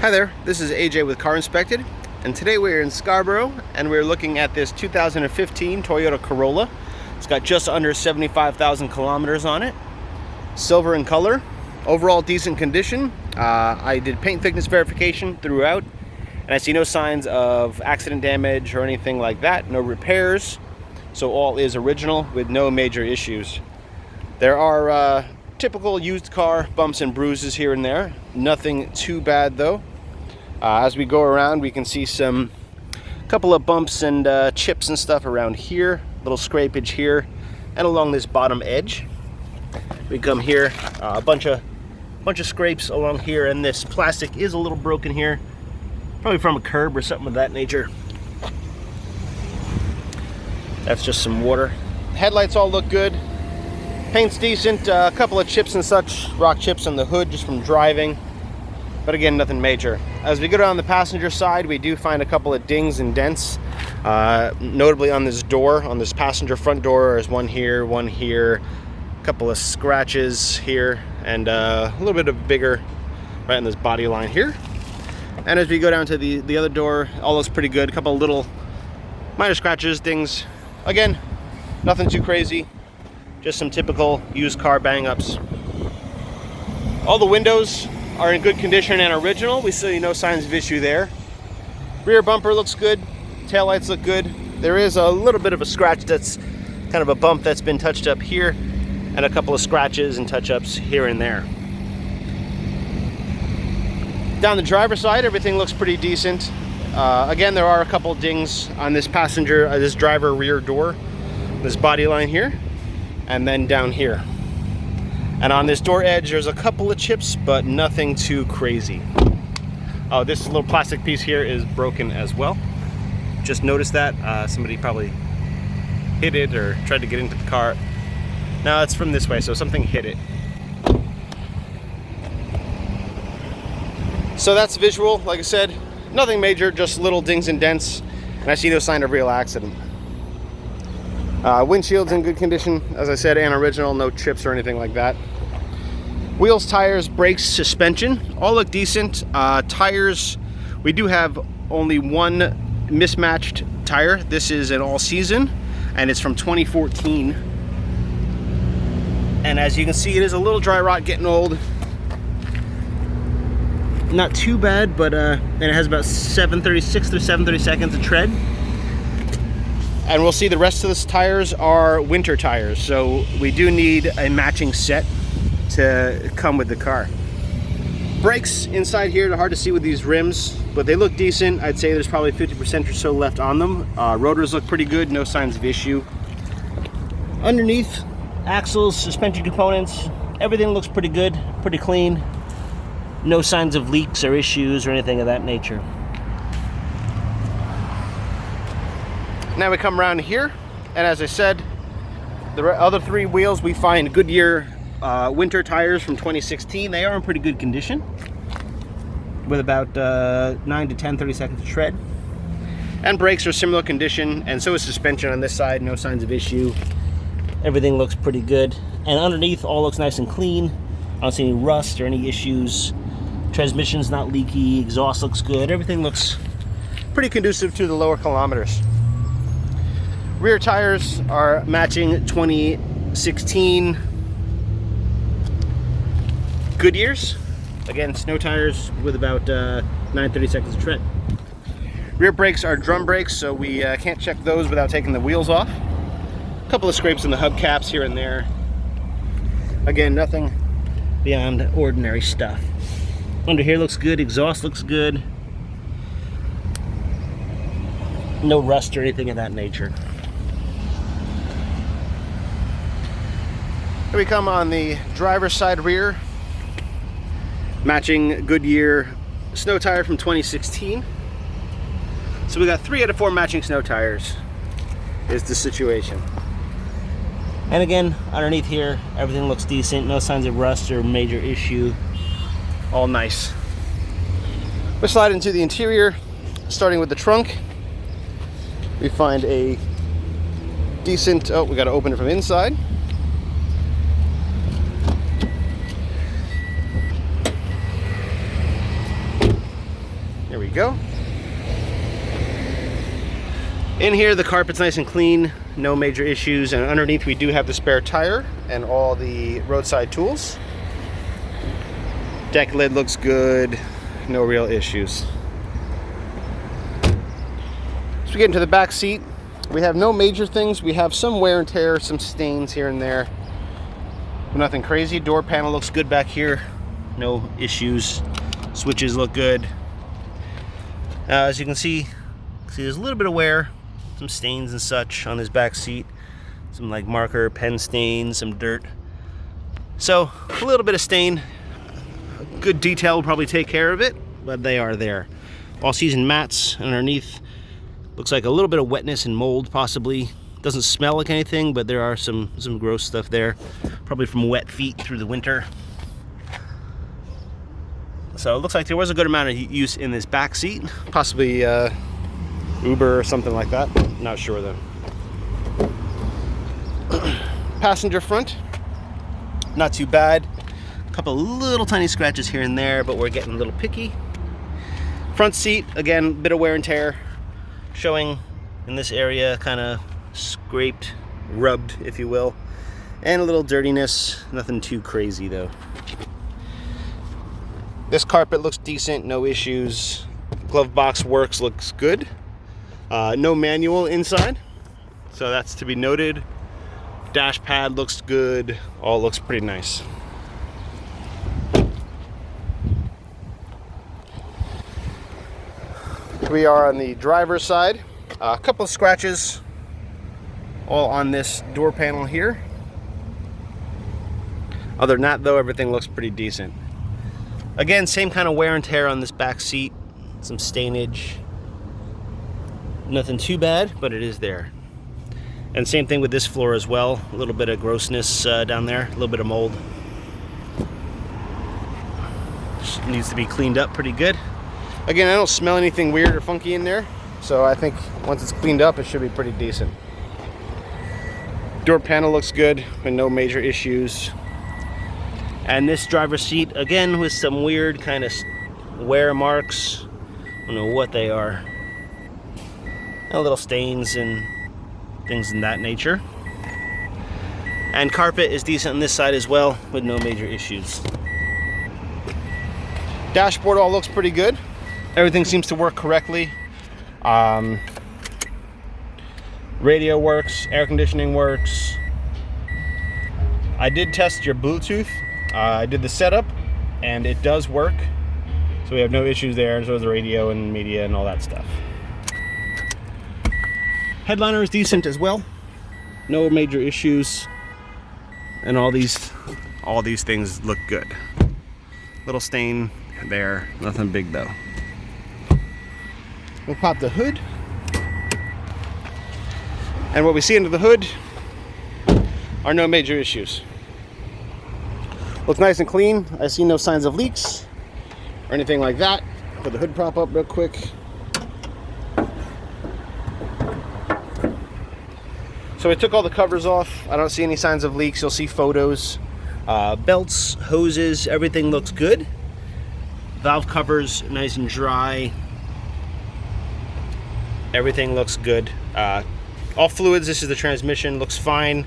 Hi there, this is AJ with Car Inspected, and today we're in Scarborough and we're looking at this 2015 Toyota Corolla. It's got just under 75,000 kilometers on it. Silver in color, overall decent condition. I did paint thickness verification throughout, and I see no signs of accident damage or anything like that, no repairs. So all is original with no major issues. There are typical used car bumps and bruises here and there. Nothing too bad though. As we go around, we can see some couple of bumps and chips and stuff around here, little scrapage here, and along this bottom edge. We come here, a bunch of scrapes along here, and this plastic is a little broken here, probably from a curb or something of that nature. That's just some water. Headlights all look good. Paint's decent. A couple of chips and such, rock chips on the hood just from driving. But again, nothing major. As we go down the passenger side, we do find a couple of dings and dents. Notably on this door, on this passenger front door, there's one here, a couple of scratches here, and a little bit of bigger right on this body line here. And as we go down to the other door, all looks pretty good. A couple of little minor scratches, dings. Again, nothing too crazy. Just some typical used car bang-ups. All the windows are in good condition and original. We see no signs of issue there. Rear bumper looks good. Taillights look good. There is a little bit of a scratch that's kind of a bump that's been touched up here, and a couple of scratches and touch-ups here and there. Down the driver's side, everything looks pretty decent. Again, there are a couple dings on this this driver rear door, this body line here, and then down here. And on this door edge, there's a couple of chips, but nothing too crazy. Oh, this little plastic piece here is broken as well. Just noticed that. Somebody probably hit it or tried to get into the car. No, it's from this way, so something hit it. So that's visual. Like I said, nothing major, just little dings and dents, and I see no sign of real accident. Windshield's in good condition, as I said, and original, no chips or anything like that. Wheels, tires, brakes, suspension, all look decent. Tires, we do have only one mismatched tire. This is an all-season, and it's from 2014. And as you can see, it is a little dry rot, getting old. Not too bad, but and it has about 7/36 through 7/32 of tread. And we'll see the rest of the tires are winter tires, so we do need a matching set to come with the car. Brakes inside here, they're hard to see with these rims, but they look decent. I'd say there's probably 50% or so left on them. Rotors look pretty good, no signs of issue. Underneath, axles, suspension components, everything looks pretty good, pretty clean. No signs of leaks or issues or anything of that nature. Now we come around here, and as I said, the other three wheels we find Goodyear winter tires from 2016. They are in pretty good condition with about 9 to 10/32 of tread. And brakes are similar condition, and so is suspension on this side, no signs of issue. Everything looks pretty good. And underneath, all looks nice and clean. I don't see any rust or any issues. Transmission's not leaky, exhaust looks good. Everything looks pretty conducive to the lower kilometers. Rear tires are matching 2016 Goodyears. Again, snow tires with about 9/32 of tread. Rear brakes are drum brakes, so we can't check those without taking the wheels off. A couple of scrapes in the hubcaps here and there. Again, nothing beyond ordinary stuff. Under here looks good, exhaust looks good. No rust or anything of that nature. Here we come on the driver's side rear, matching Goodyear snow tire from 2016. So we got 3 out of 4 matching snow tires is the situation. And again, underneath here, everything looks decent. No signs of rust or major issue. All nice. We slide into the interior, starting with the trunk. We find a decent, oh, we got to open it from inside. we go. In here, the carpet's nice and clean, no major issues, and underneath we do have the spare tire and all the roadside tools. Deck lid looks good, no real issues. So we get into the back seat. We have no major things. We have some wear and tear, some stains here and there. Nothing crazy. Door panel looks good back here, no issues. Switches look good. As you can see there's a little bit of wear, some stains and such on this back seat, some like marker pen stains, some dirt. So a little bit of stain. Good detail will probably take care of it, but they are there. All season mats underneath. Looks like a little bit of wetness and mold possibly. Doesn't smell like anything, but there are some gross stuff there, probably from wet feet through the winter. So it looks like there was a good amount of use in this back seat, possibly Uber or something like that. Not sure though. Passenger front, not too bad. A couple little tiny scratches here and there, but we're getting a little picky. Front seat, again, bit of wear and tear, showing in this area, kind of scraped, rubbed, if you will, and a little dirtiness. Nothing too crazy though. This carpet looks decent, no issues. Glove box works, looks good. No manual inside, so that's to be noted. Dash pad looks good, all looks pretty nice. We are on the driver's side. A couple of scratches all on this door panel here. Other than that though, everything looks pretty decent. Again, same kind of wear and tear on this back seat, some stainage. Nothing too bad, but it is there. And same thing with this floor as well. A little bit of grossness down there, a little bit of mold. Needs to be cleaned up pretty good. Again, I don't smell anything weird or funky in there, so I think once it's cleaned up, it should be pretty decent. Door panel looks good, and no major issues. And this driver's seat, again, with some weird kind of wear marks. I don't know what they are. Little stains and things in that nature. And carpet is decent on this side as well, with no major issues. Dashboard all looks pretty good. Everything seems to work correctly. Radio works, air conditioning works. I did test your Bluetooth. I did the setup, and it does work. So we have no issues there, and so is the radio and media and all that stuff. Headliner is decent as well. No major issues. And all these things look good. Little stain there, nothing big though. We'll pop the hood. And what we see under the hood are no major issues. Looks nice and clean. I see no signs of leaks or anything like that. Put the hood prop up real quick. So we took all the covers off. I don't see any signs of leaks. You'll see photos. Belts, hoses, everything looks good. Valve covers, nice and dry. Everything looks good. All fluids, this is the transmission, looks fine.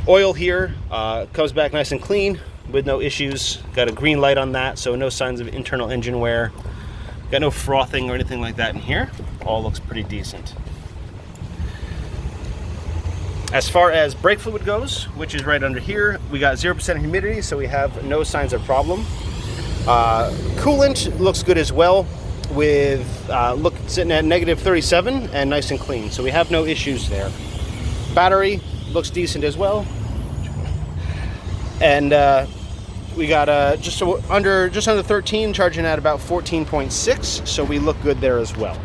Oil here, comes back nice and clean with no issues. Got a green light on that, so no signs of internal engine wear. Got no frothing or anything like that in here. All looks pretty decent. As far as brake fluid goes, which is right under here, we got 0% humidity, so we have no signs of problem. Coolant looks good as well, with sitting at -37 and nice and clean, so we have no issues there. Battery looks decent as well, and we got just under 13, charging at about 14.6, so we look good there as well.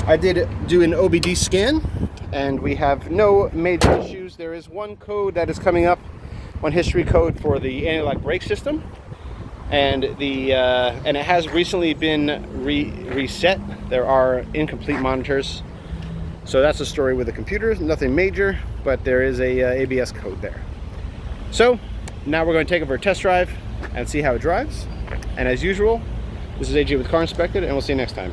I did do an OBD scan, and we have no major issues. There is one code that is coming up, one history code for the anti-lock brake system, and it has recently been reset. There are incomplete monitors, so that's the story with the computer. Nothing major, but there is a ABS code there. So now we're going to take it for a test drive and see how it drives. And as usual, This is AJ with Car Inspected, and we'll see you next time.